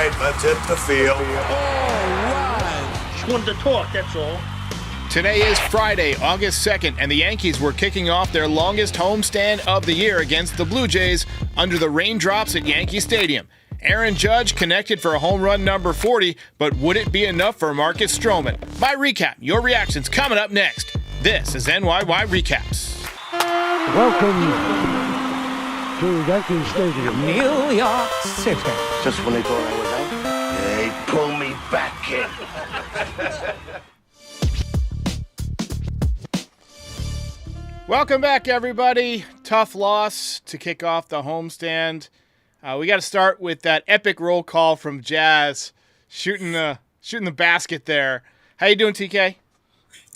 right, let's hit the field. All right. Just wanted to talk, that's all. Today is Friday, August 2nd, and the Yankees were kicking off their longest homestand of the year against the Blue Jays under the raindrops at Yankee Stadium. Aaron Judge connected for a home run number 40, but would it be enough for Marcus Stroman? My recap, your reactions coming up next. This is NYY Recaps. Welcome to Yankee Stadium, New York City. Just when they thought I was out, they pull me back, kid. Welcome back, everybody. Tough loss to kick off the homestand. We got to start with that epic roll call from Jazz, shooting the basket there. How you doing, TK?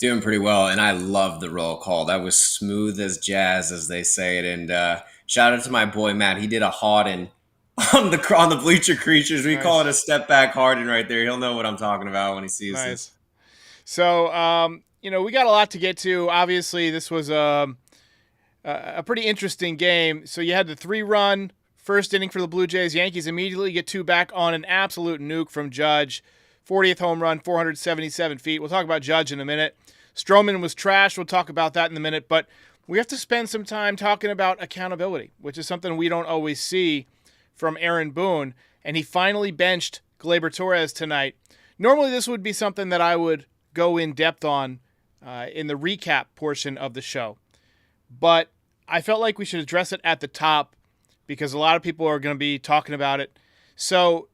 Doing pretty well, and I love the roll call. That was smooth as jazz, as they say it. And shout out to my boy Matt. He did a Harden on the Bleacher Creatures. We call it a step back Harden right there. He'll know what I'm talking about when he sees this. So, we got a lot to get to. Obviously, this was a pretty interesting game. So you had the 3-run first inning for the Blue Jays. Yankees immediately get 2 back on an absolute nuke from Judge. 40th home run, 477 feet. We'll talk about Judge in a minute. Stroman was trash. We'll talk about that in a minute. But we have to spend some time talking about accountability, which is something we don't always see from Aaron Boone. And he finally benched Gleyber Torres tonight. Normally, this would be something that I would go in depth on in the recap portion of the show. But I felt like we should address it at the top because a lot of people are going to be talking about it. So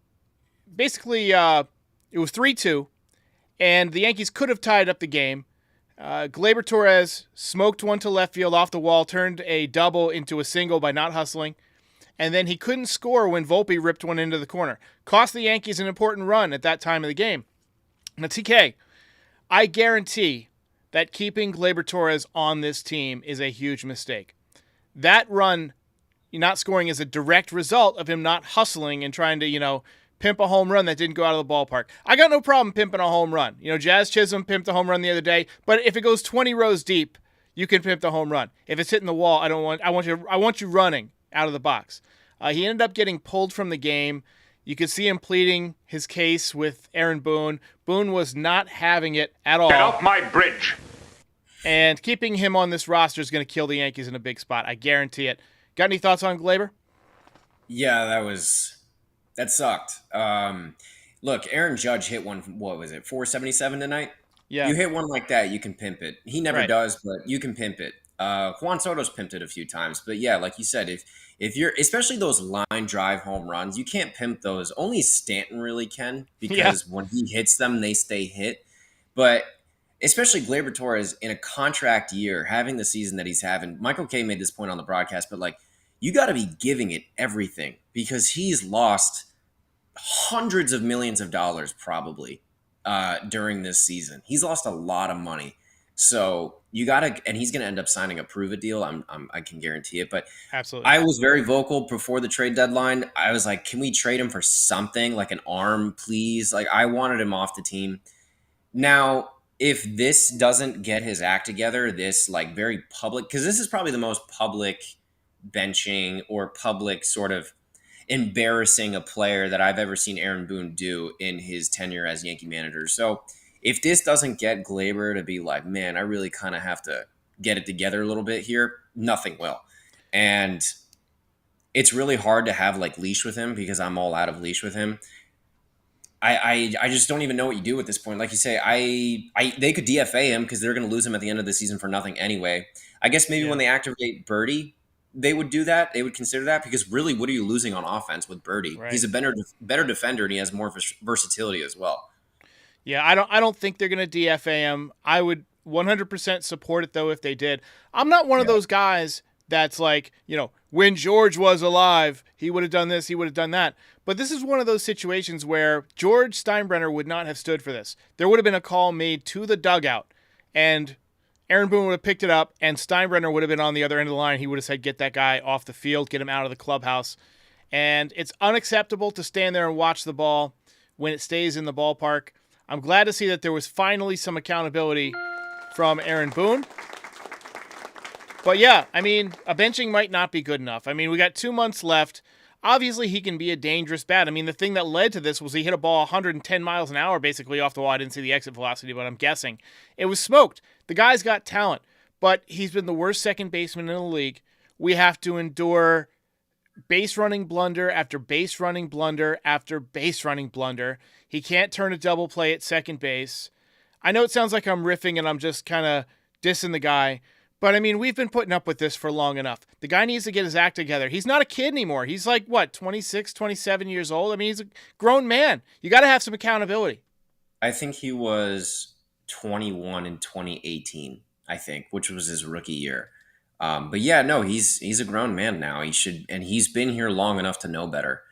basically, it was 3-2, and the Yankees could have tied up the game. Gleyber Torres smoked one to left field off the wall, turned a double into a single by not hustling, and then he couldn't score when Volpe ripped one into the corner. Cost the Yankees an important run at that time of the game. Now, TK, I guarantee that keeping Gleyber Torres on this team is a huge mistake. That run, not scoring, is a direct result of him not hustling and trying to, pimp a home run that didn't go out of the ballpark. I got no problem pimping a home run. Jazz Chisholm pimped a home run the other day, but if it goes 20 rows deep, you can pimp the home run. If it's hitting the wall, I want you running out of the box. He ended up getting pulled from the game. You could see him pleading his case with Aaron Boone. Boone was not having it at all. Get off my bridge. And keeping him on this roster is going to kill the Yankees in a big spot. I guarantee it. Got any thoughts on Gleyber? Yeah, that sucked. Look, Aaron Judge hit one, 477 tonight? Yeah. You hit one like that, you can pimp it. He never does, but you can pimp it. Juan Soto's pimped it a few times. But yeah, like you said, if you're, especially those line drive home runs, you can't pimp those. Only Stanton really can, because when he hits them, they stay hit. But especially Gleyber Torres in a contract year, having the season that he's having. Michael Kay made this point on the broadcast, but you got to be giving it everything, because he's lost hundreds of millions of dollars probably during this season. He's lost a lot of money. So you got to, and he's going to end up signing a prove-it deal. I can guarantee it. But absolutely, I was very vocal before the trade deadline. I was like, can we trade him for something like an arm, please? I wanted him off the team. Now, if this doesn't get his act together, this very public, because this is probably the most public benching or public sort of embarrassing a player that I've ever seen Aaron Boone do in his tenure as Yankee manager. So if this doesn't get Gleyber to be like, man, I really kind of have to get it together a little bit here, nothing will. And it's really hard to have leash with him, because I'm all out of leash with him. I just don't even know what you do at this point. Like you say, they could DFA him because they're going to lose him at the end of the season for nothing anyway. I guess maybe when they activate Birdie, they would do that. They would consider that, because really, what are you losing on offense with Birdie? Right. He's a better defender, and he has more versatility as well. Yeah, I don't think they're going to DFA him. I would 100% support it, though, if they did. I'm not one of those guys that's when George was alive, he would have done this, he would have done that. But this is one of those situations where George Steinbrenner would not have stood for this. There would have been a call made to the dugout, and Aaron Boone would have picked it up, and Steinbrenner would have been on the other end of the line. He would have said, get that guy off the field, get him out of the clubhouse. And it's unacceptable to stand there and watch the ball when it stays in the ballpark. I'm glad to see that there was finally some accountability from Aaron Boone. But yeah, a benching might not be good enough. We got 2 months left. obviously he can be a dangerous bat. I mean, the thing that led to this was he hit a ball 110 miles an hour basically off the wall. I didn't see the exit velocity, but I'm guessing it was smoked. The guy's got talent, but he's been the worst second baseman in the league. We have to endure base running blunder after base running blunder after base running blunder. He can't turn a double play at second base. I know it sounds like I'm riffing and I'm just kind of dissing the guy, but I mean, we've been putting up with this for long enough. The guy needs to get his act together. He's not a kid anymore. He's like, 26, 27 years old? I mean, he's a grown man. You got to have some accountability. I think he was 21 in 2018, I think, which was his rookie year. But yeah, no, he's a grown man now. He should, and he's been here long enough to know better.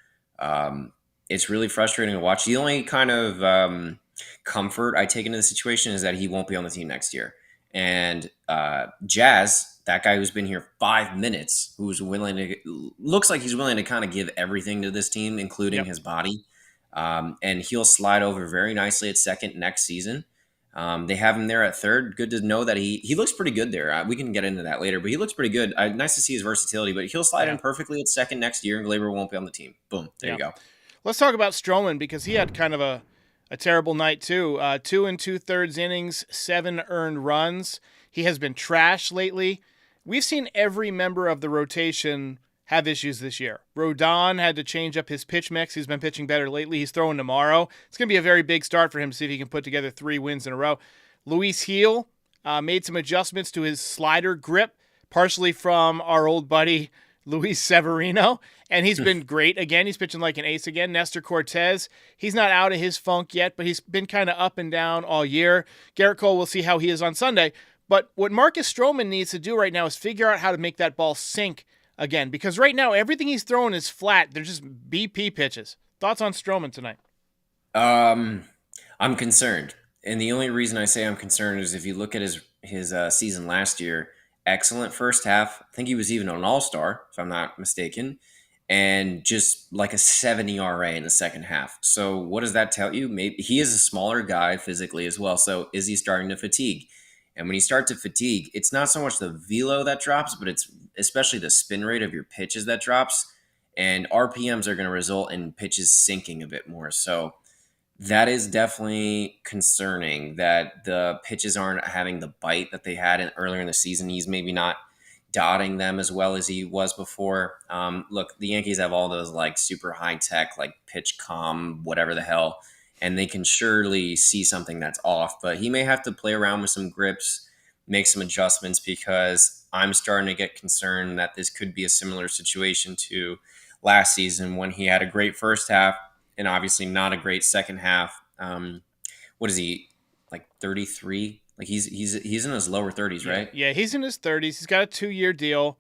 It's really frustrating to watch. The only kind of comfort I take into the situation is that he won't be on the team next year. And Jazz, that guy who's been here 5 minutes, looks like he's willing to kind of give everything to this team, including his body. And he'll slide over very nicely at second next season. They have him there at third. Good to know that he looks pretty good there. We can get into that later, but he looks pretty good. Nice to see his versatility, but he'll slide in perfectly at second next year, and Glaber won't be on the team. Boom. There you go. Let's talk about Stroman because he had kind of a terrible night too. 2 2/3 innings, 7 earned runs. He has been trash lately. We've seen every member of the rotation have issues this year. Rodon had to change up his pitch mix. He's been pitching better lately. He's throwing tomorrow. It's going to be a very big start for him to see if he can put together 3 wins in a row. Luis Gil made some adjustments to his slider grip, partially from our old buddy Luis Severino, and he's been great again. He's pitching like an ace again. Nestor Cortez, he's not out of his funk yet, but he's been kind of up and down all year. Garrett Cole, we'll see how he is on Sunday. But what Marcus Stroman needs to do right now is figure out how to make that ball sink again, because right now everything he's throwing is flat. They're just BP pitches. Thoughts on Stroman tonight? I'm concerned, and the only reason I say I'm concerned is if you look at his season last year, excellent first half. I think he was even an all-star, if I'm not mistaken, and just like a 7 ERA in the second half. So what does that tell you? Maybe he is a smaller guy physically as well. So is he starting to fatigue? And when you start to fatigue, it's not so much the velo that drops, but it's especially the spin rate of your pitches that drops. And RPMs are going to result in pitches sinking a bit more. So that is definitely concerning that the pitches aren't having the bite that they had earlier in the season. He's maybe not dotting them as well as he was before. Look, the Yankees have all those like super high tech, like pitch comm, whatever the hell, and they can surely see something that's off, but he may have to play around with some grips, make some adjustments, because I'm starting to get concerned that this could be a similar situation to last season when he had a great first half and obviously not a great second half. What is he, like 33? Like he's in his lower 30s, right? Yeah, he's in his 30s. He's got a 2-year deal.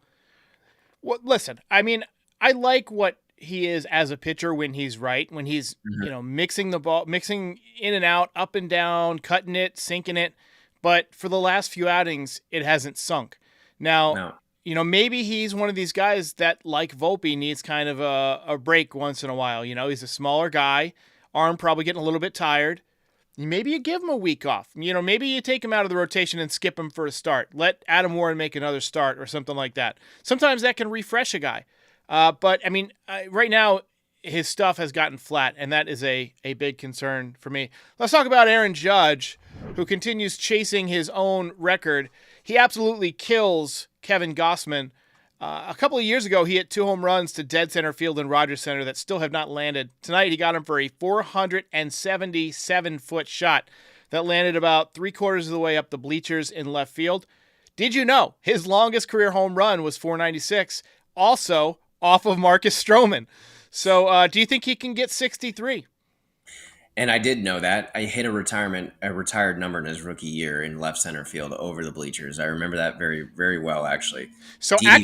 Well, listen, I mean, I like what he is as a pitcher when he's right, when he's mixing the ball, mixing in and out, up and down, cutting it, sinking it. But for the last few outings, it hasn't sunk. Now, maybe he's one of these guys that, like Volpe, needs kind of a break once in a while. He's a smaller guy, arm probably getting a little bit tired. Maybe you give him a week off. Maybe you take him out of the rotation and skip him for a start. Let Adam Warren make another start or something like that. Sometimes that can refresh a guy. But, I mean, right now his stuff has gotten flat, and that is a big concern for me. Let's talk about Aaron Judge, who continues chasing his own record. He absolutely kills Kevin Gossman. A couple of years ago, he hit 2 home runs to dead center field in Rogers Center that still have not landed. Tonight, he got him for a 477-foot shot that landed about 3/4 of the way up the bleachers in left field. Did you know his longest career home run was 496, also off of Marcus Stroman? So do you think he can get 63? And I did know that. I hit a retired number in his rookie year in left center field over the bleachers. I remember that very, very well, actually. So that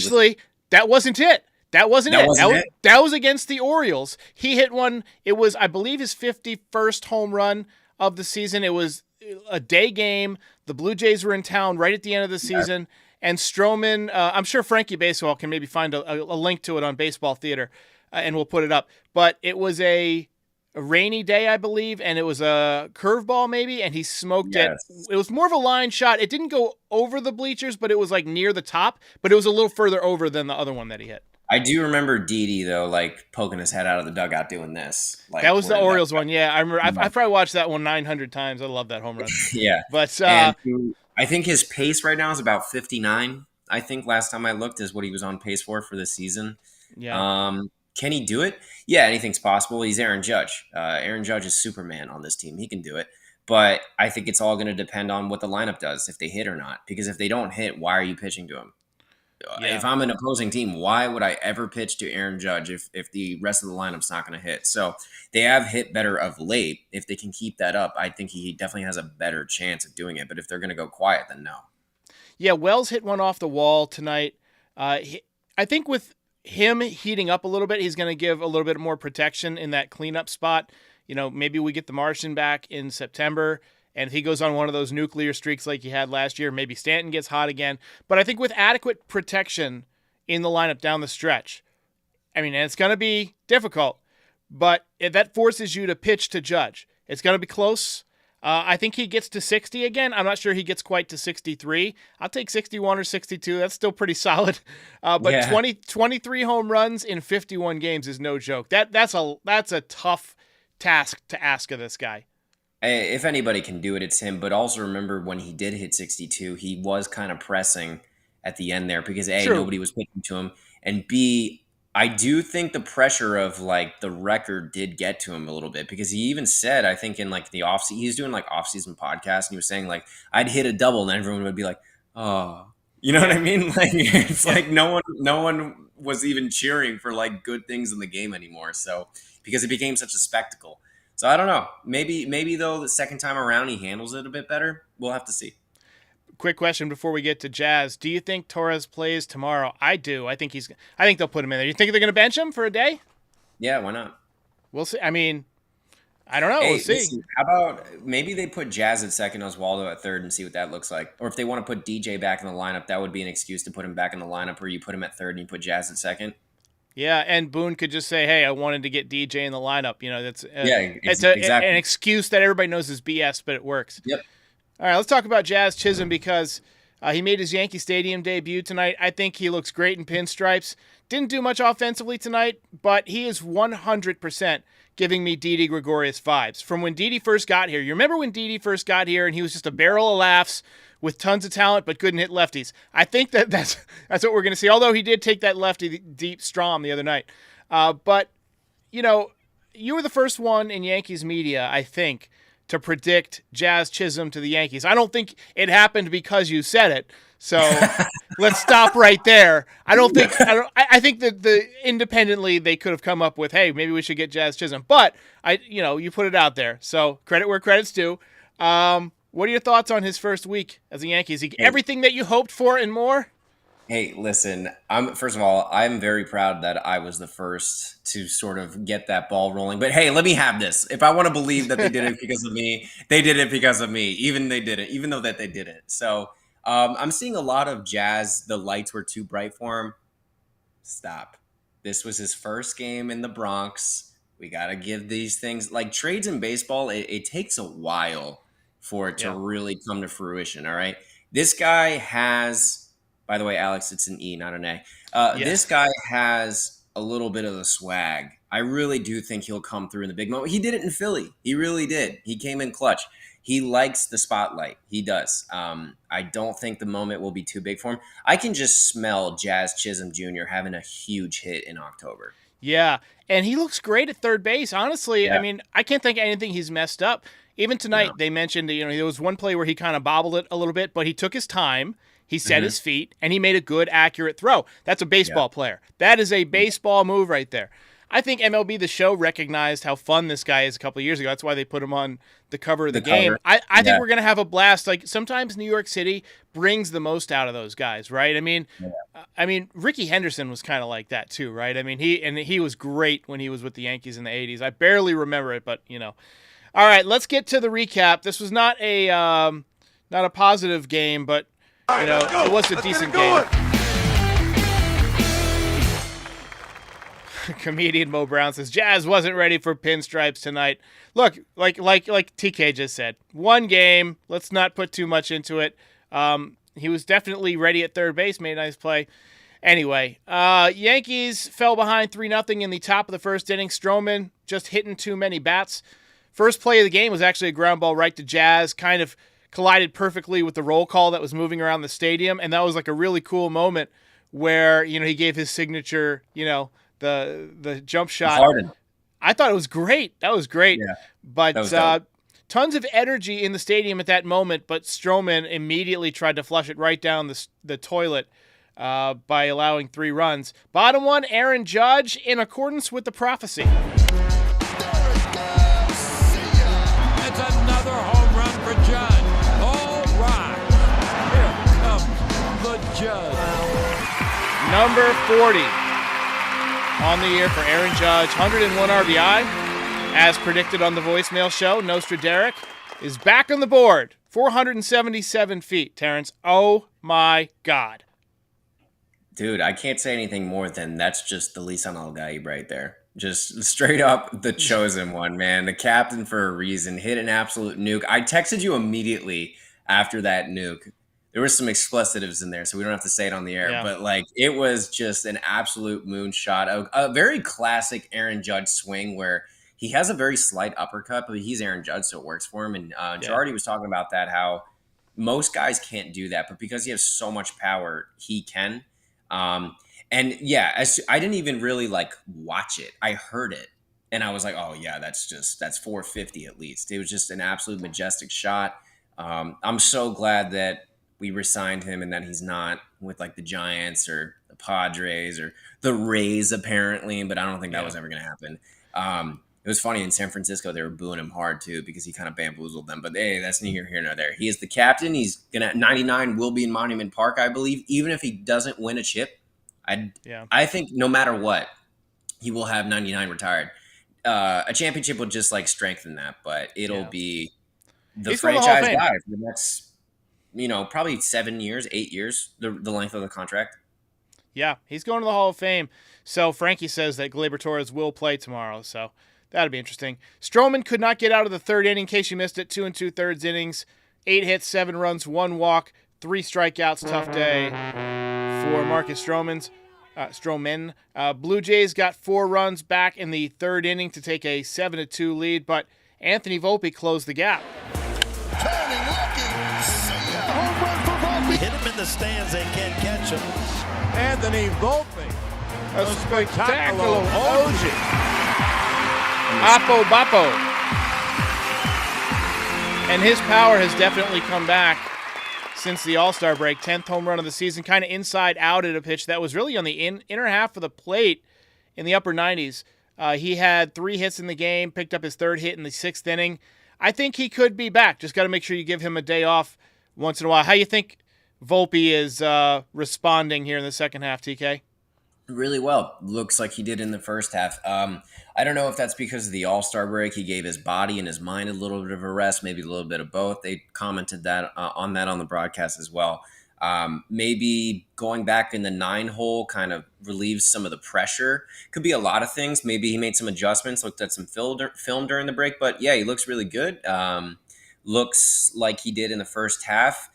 wasn't it. That wasn't it. That was against the Orioles. He hit one. It was, I believe, his 51st home run of the season. It was a day game. The Blue Jays were in town right at the end of the season. And Stroman, I'm sure Frankie Baseball can maybe find a link to it on Baseball Theater, and we'll put it up. But it was a rainy day, I believe, and it was a curveball maybe, and he smoked it. It was more of a line shot. It didn't go over the bleachers, but it was like near the top, but it was a little further over than the other one that he hit. I do remember Didi though, like poking his head out of the dugout doing this. Like That was the where Orioles one. Yeah, I remember. I probably watched that one 900 times. I love that home run. yeah. But And I think his pace right now is about 59. I think last time I looked is what he was on pace for this season. yeah, Can he do it? Yeah, anything's possible. He's Aaron Judge. Aaron Judge is Superman on this team. He can do it. But I think it's all going to depend on what the lineup does, if they hit or not. Because if they don't hit, why are you pitching to him? Yeah. If I'm an opposing team, why would I ever pitch to Aaron Judge if the rest of the lineup's not going to hit? So they have hit better of late. If they can keep that up, I think he definitely has a better chance of doing it. But if they're going to go quiet, then no. Yeah, Wells hit one off the wall tonight. I think with him heating up a little bit, he's going to give a little bit more protection in that cleanup spot. Maybe we get the Martian back in September, and if he goes on one of those nuclear streaks like he had last year, maybe Stanton gets hot again. But I think with adequate protection in the lineup down the stretch, and it's going to be difficult, but that forces you to pitch to Judge. It's going to be close. I think he gets to 60 again. I'm not sure he gets quite to 63. I'll take 61 or 62. That's still pretty solid. But 23 home runs in 51 games is no joke. That's a tough task to ask of this guy. If anybody can do it, it's him. But also remember when he did hit 62, he was kind of pressing at the end there because A, True. nobody was pitching to him, and B, I do think the pressure of like the record did get to him a little bit because he even said, I think in like the offseason, he's doing like off-season podcasts and he was saying like, I'd hit a double and everyone would be like, oh, you know what I mean? Like, it's like no one was even cheering for like good things in the game anymore. So because it became such a spectacle. So I don't know. Maybe though the second time around he handles it a bit better. We'll have to see. Quick question before we get to Jazz. Do you think Torres plays tomorrow? I do. I think they'll put him in there. You think they're going to bench him for a day? Yeah, why not? We'll see. I don't know. Hey, we'll see. Listen, how about maybe they put Jazz at second, Oswaldo at third, and see what that looks like? Or if they want to put DJ back in the lineup, that would be an excuse to put him back in the lineup where you put him at third and you put Jazz at second. Yeah, and Boone could just say, "Hey, I wanted to get DJ in the lineup." That's exactly. an excuse that everybody knows is BS, but it works. Yep. All right, let's talk about Jazz Chisholm because he made his Yankee Stadium debut tonight. I think he looks great in pinstripes. Didn't do much offensively tonight, but he is 100% giving me Didi Gregorius vibes. From when Didi first got here. You remember when Didi first got here and he was just a barrel of laughs with tons of talent but couldn't hit lefties? I think that's what we're going to see, although he did take that lefty deep Strom the other night. But, you were the first one in Yankees media, I think, to predict Jazz Chisholm to the Yankees. I don't think it happened because you said it. So let's stop right there. I think that independently they could have come up with, hey, maybe we should get Jazz Chisholm. But you put it out there. So credit where credit's due. What are your thoughts on his first week as a Yankee? Is he everything that you hoped for and more? Hey, listen, first of all, I'm very proud that I was the first to sort of get that ball rolling. But hey, let me have this. If I want to believe that they did it because of me, they did it because of me. Even though they did it. So I'm seeing a lot of Jazz. The lights were too bright for him. Stop. This was his first game in the Bronx. We got to give these things like trades in baseball. It takes a while for it to really come to fruition. All right. This guy has, by the way, Alex, it's an E, not an A. This guy has a little bit of the swag. I really do think he'll come through in the big moment. He did it in Philly. He really did. He came in clutch. He likes the spotlight. He does. I don't think the moment will be too big for him. I can just smell Jazz Chisholm Jr. having a huge hit in October. Yeah, and he looks great at third base. Honestly, I can't think of anything he's messed up. Even tonight, they mentioned, there was one play where he kind of bobbled it a little bit, but he took his time. He set his feet, and he made a good, accurate throw. That's a baseball player. That is a baseball move right there. I think MLB The Show recognized how fun this guy is a couple of years ago. That's why they put him on the cover of the game. I think we're going to have a blast. Like, sometimes New York City brings the most out of those guys, right? Ricky Henderson was kind of like that too, right? He was great when he was with the Yankees in the 80s. I barely remember it, but, All right, let's get to the recap. This was not a positive game, but it was a decent game. Comedian Mo Brown says Jazz wasn't ready for pinstripes tonight. Look, like TK just said, one game. Let's not put too much into it. He was definitely ready at third base, made a nice play. Anyway, Yankees fell behind 3-0 in the top of the first inning. Stroman just hitting too many bats. First play of the game was actually a ground ball right to Jazz, kind of collided perfectly with the roll call that was moving around the stadium, and that was like a really cool moment where, he gave his signature, the jump shot. Harden. I thought it was great. That was great. Yeah, but that was dope. Tons of energy in the stadium at that moment, but Stroman immediately tried to flush it right down the toilet by allowing 3 runs. Bottom one, Aaron Judge, in accordance with the prophecy. It's another home run for Judge. All right. Here comes the Judge. Number 40 on the year for Aaron Judge. 101 RBI. As predicted on the voicemail show, Nostra Derek is back on the board. 477 feet, Terrence. Oh, my God. Dude, I can't say anything more than that's just the Lisan Al-Gaib right there. Just straight up the chosen one, man. The captain for a reason. Hit an absolute nuke. I texted you immediately after that nuke. There were some expletives in there, so we don't have to say it on the air. Yeah. But, it was just an absolute moonshot. A very classic Aaron Judge swing where he has a very slight uppercut, but he's Aaron Judge, so it works for him. And Jardy was talking about that, how most guys can't do that, but because he has so much power, he can. I didn't even really watch it. I heard it and I was like, oh yeah, that's 450 at least. It was just an absolute majestic shot. I'm so glad that we re-signed him and that he's not with the Giants or the Padres or the Rays apparently, but I don't think that was ever going to happen. It was funny in San Francisco, they were booing him hard too because he kind of bamboozled them. But hey, that's neither here nor there. He is the captain. He's gonna 99 will be in Monument Park, I believe. Even if he doesn't win a chip, I think no matter what, he will have 99 retired. A championship will just strengthen that, but it'll be the franchise guy for the next, probably 7 years, 8 years, the length of the contract. Yeah, he's going to the Hall of Fame. So Frankie says that Gleyber Torres will play tomorrow. So that'll be interesting. Stroman could not get out of the third inning, in case you missed it. 2 2/3 innings, 8 hits, 7 runs, 1 walk, 3 strikeouts. Tough day for Marcus Stroman. Blue Jays got 4 runs back in the third inning to take a 7-2 lead, but Anthony Volpe closed the gap. Turning, looking, home run for Volpe. Hit him in the stands, they can't catch him. Anthony Volpe. A spectacular Oji. Apo Bapo. And his power has definitely come back since the All-Star break. 10th home run of the season, kind of inside out at a pitch that was really on the inner half of the plate in the upper 90s. He had 3 hits in the game, picked up his 3rd hit in the 6th inning. I think he could be back. Just got to make sure you give him a day off once in a while. How you think Volpe is responding here in the second half, TK? Really well. Looks like he did in the first half. I don't know if that's because of the All-Star break. He gave his body and his mind a little bit of a rest, maybe a little bit of both. They commented that on the broadcast as well. Maybe going back in the 9-hole kind of relieves some of the pressure. Could be a lot of things. Maybe he made some adjustments, looked at some film during the break. But yeah, he looks really good. Looks like he did in the first half.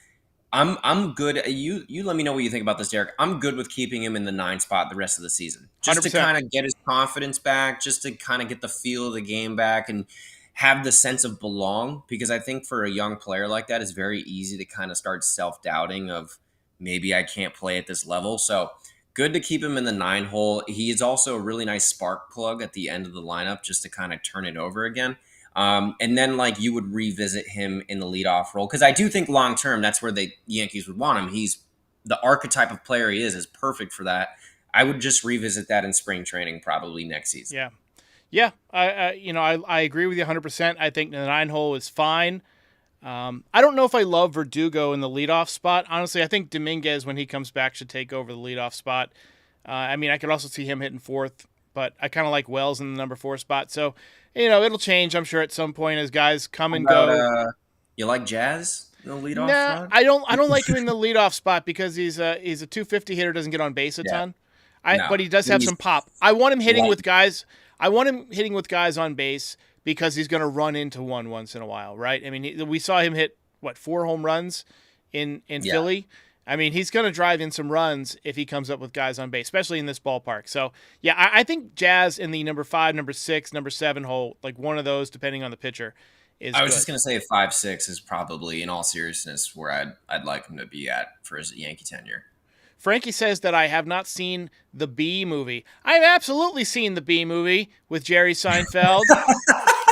I'm good. You let me know what you think about this, Derek. I'm good with keeping him in the 9 spot the rest of the season. Just 100%. To kind of get his confidence back, just to kind of get the feel of the game back and have the sense of belong. Because I think for a young player like that, it's very easy to kind of start self-doubting of maybe I can't play at this level. So good to keep him in the 9-hole. He is also a really nice spark plug at the end of the lineup just to kind of turn it over again. And then you would revisit him in the leadoff role. Because I do think long-term, that's where the Yankees would want him. He's the archetype of player he is perfect for that. I would just revisit that in spring training probably next season. Yeah. I agree with you 100%. I think the 9-hole is fine. I don't know if I love Verdugo in the leadoff spot. Honestly, I think Dominguez, when he comes back, should take over the leadoff spot. I could also see him hitting 4th, but I kind of like Wells in the number 4 spot. So, it'll change, I'm sure, at some point as guys come and go. You like Jazz in the leadoff spot? I don't like him in the leadoff spot because he's a 250 hitter, doesn't get on base a ton. But he does have some pop. I want him hitting with guys. I want him hitting with guys on base because he's going to run into one once in a while, right? We saw him hit 4 home runs in Philly. I mean, he's going to drive in some runs if he comes up with guys on base, especially in this ballpark. So, yeah, I think Jazz in the number 5, number 6, number 7 hole, like one of those, depending on the pitcher, is I was good. just going to say 5-6 is probably, in all seriousness, where I'd like him to be at for his Yankee tenure. Frankie says that I have not seen the Bee Movie. I've absolutely seen the Bee Movie with Jerry Seinfeld.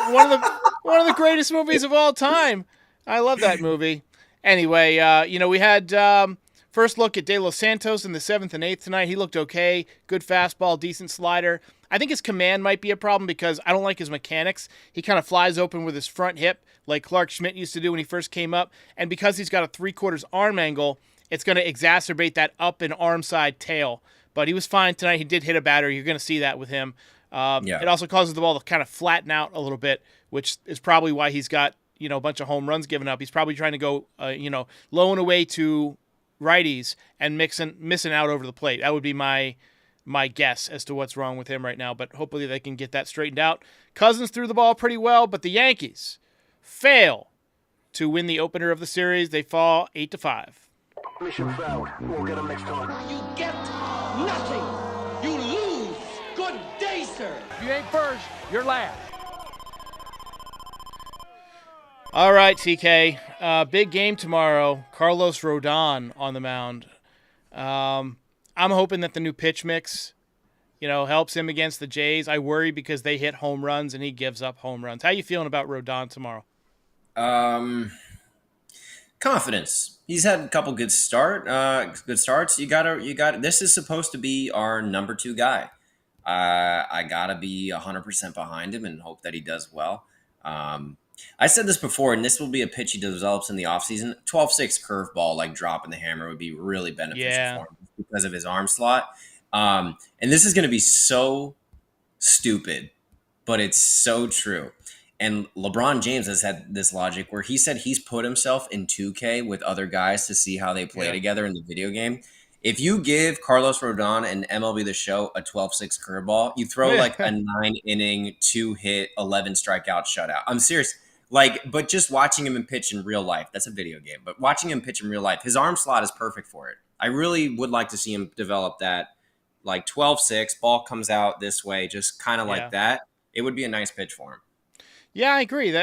one of the greatest movies of all time. I love that movie. Anyway, we had first look at De Los Santos in the 7th and 8th tonight. He looked okay. Good fastball, decent slider. I think his command might be a problem because I don't like his mechanics. He kind of flies open with his front hip like Clark Schmidt used to do when he first came up. And because he's got a 3/4 arm angle, it's going to exacerbate that up and arm side tail. But he was fine tonight. He did hit a batter. You're going to see that with him. It also causes the ball to kind of flatten out a little bit, which is probably why he's got a bunch of home runs given up. He's probably trying to go low and away to righties and missing out over the plate. That would be my guess as to what's wrong with him right now, but hopefully they can get that straightened out. Cousins threw the ball pretty well, but the Yankees fail to win the opener of the series. They fall 8-5. Mission failed. We'll get him next time. You get nothing. You lose. Good day, sir. If you ain't first, you're last. All right, TK. Big game tomorrow. Carlos Rodon on the mound. I'm hoping that the new pitch mix, helps him against the Jays. I worry because they hit home runs and he gives up home runs. How you feeling about Rodon tomorrow? Confidence. He's had a couple good starts. You got. This is supposed to be our number 2 guy. I gotta be 100% behind him and hope that he does well. I said this before, and this will be a pitch he develops in the offseason. 12-6 curveball, like dropping the hammer, would be really beneficial for him because of his arm slot. And this is going to be so stupid, but it's so true. And LeBron James has had this logic where he said he's put himself in 2K with other guys to see how they play together in the video game. If you give Carlos Rodon and MLB The Show a 12-6 curveball, you throw like a 9-inning, 2-hit, 11 strikeout shutout. I'm serious. But just watching him pitch in real life, that's a video game, but watching him pitch in real life, his arm slot is perfect for it. I really would like to see him develop that, like 12-6, ball comes out this way, just kind of like that. It would be a nice pitch for him. Yeah, I agree.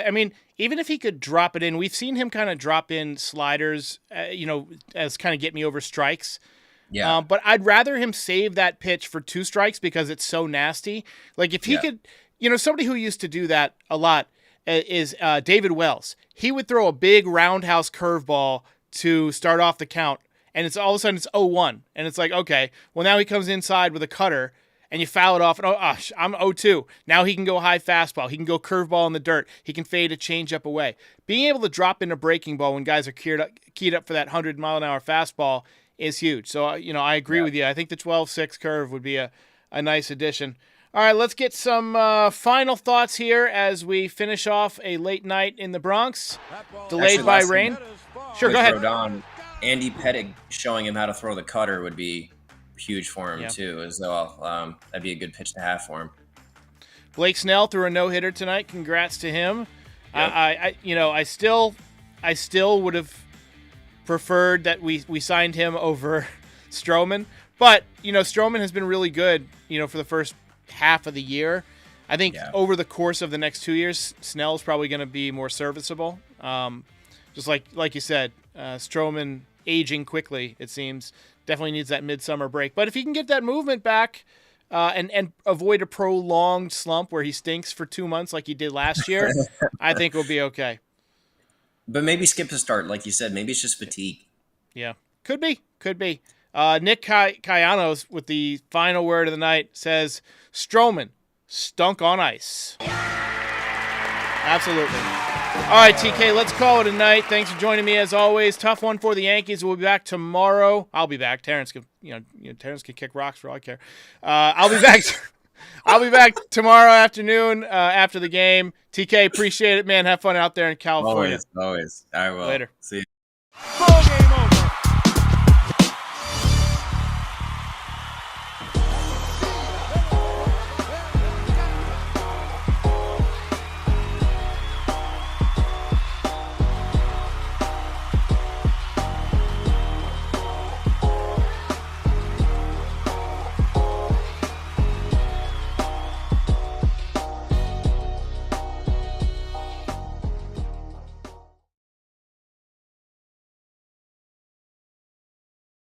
Even if he could drop it in, we've seen him kind of drop in sliders, as kind of get me over strikes. Yeah. But I'd rather him save that pitch for 2 strikes because it's so nasty. Like if he could, somebody who used to do that a lot is David Wells. He would throw a big roundhouse curveball to start off the count, and it's all of a sudden it's 0-1, and it's like, okay, well now he comes inside with a cutter, and you foul it off, and I'm 0-2. Now he can go high fastball. He can go curveball in the dirt. He can fade a changeup away. Being able to drop in a breaking ball when guys are keyed up for that 100-mile-an-hour fastball is huge. So, I agree with you. I think the 12-6 curve would be a nice addition. All right, let's get some final thoughts here as we finish off a late night in the Bronx, delayed by rain. Sure, go ahead. Rodon, Andy Pettitte showing him how to throw the cutter would be huge for him too, as well. That'd be a good pitch to have for him. Blake Snell threw a no-hitter tonight. Congrats to him. Yep. I still would have preferred that we signed him over Stroman, but Stroman has been really good. For the first half of the year, I think over the course of the next 2 years, Snell's probably going to be more serviceable. Just like you said, Stroman aging quickly, it seems. Definitely needs that midsummer break. But if he can get that movement back and avoid a prolonged slump where he stinks for 2 months like he did last year, I think we'll be okay. But maybe skip a start, like you said. Maybe it's just fatigue. Yeah, could be. Nick Cayanos with the final word of the night says, Stroman stunk on ice. Absolutely. All right, TK, let's call it a night. Thanks for joining me as always. Tough one for the Yankees. We'll be back tomorrow. I'll be back. Terrence can, Terrence can kick rocks for all I care. I'll be back. I'll be back tomorrow afternoon after the game. TK, appreciate it, man. Have fun out there in California. Always. I will. Later. See you. Ball game over.